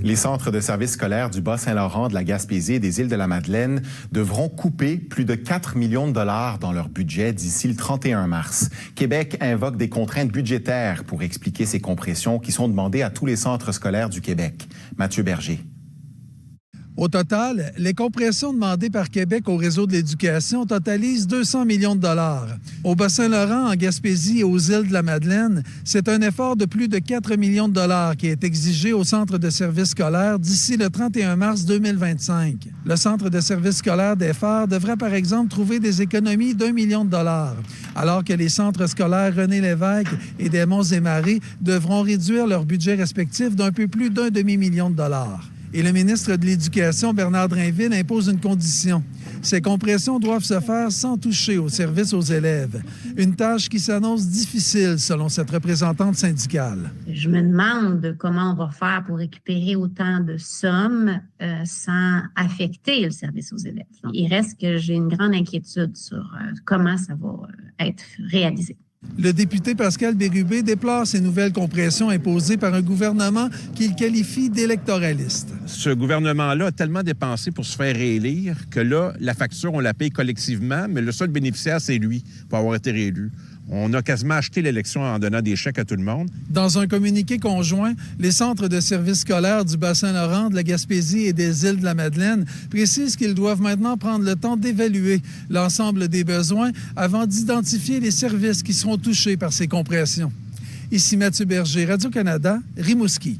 Les centres de services scolaires du Bas-Saint-Laurent, de la Gaspésie et des Îles-de-la-Madeleine devront couper plus de 4 millions de dollars dans leur budget d'ici le 31 mars. Québec invoque des contraintes budgétaires pour expliquer ces compressions qui sont demandées à tous les centres scolaires du Québec. Mathieu Berger. Au total, les compressions demandées par Québec au réseau de l'éducation totalisent 200 millions de dollars. Au Bas-Saint-Laurent, en Gaspésie et aux Îles-de-la-Madeleine, c'est un effort de plus de 4 millions de dollars qui est exigé au centre de services scolaires d'ici le 31 mars 2025. Le centre de services scolaires des Phares devrait par exemple trouver des économies d'1 million de dollars, alors que les centres scolaires René Lévesque et des Monts-et-Marais devront réduire leur budget respectif d'un peu plus d'1 demi-million de dollars. Et le ministre de l'Éducation, Bernard Drainville, impose une condition. Ces compressions doivent se faire sans toucher au service aux élèves. Une tâche qui s'annonce difficile, selon cette représentante syndicale. Je me demande comment on va faire pour récupérer autant de sommes sans affecter le service aux élèves. Il reste que j'ai une grande inquiétude sur comment ça va être réalisé. Le député Pascal Bérubé déplore ces nouvelles compressions imposées par un gouvernement qu'il qualifie d'électoraliste. Ce gouvernement-là a tellement dépensé pour se faire réélire que là, la facture, on la paye collectivement, mais le seul bénéficiaire, c'est lui, pour avoir été réélu. On a quasiment acheté l'élection en donnant des chèques à tout le monde. Dans un communiqué conjoint, les centres de services scolaires du Bas-Saint-Laurent, de la Gaspésie et des Îles-de-la-Madeleine précisent qu'ils doivent maintenant prendre le temps d'évaluer l'ensemble des besoins avant d'identifier les services qui seront touchés par ces compressions. Ici Mathieu Berger, Radio-Canada, Rimouski.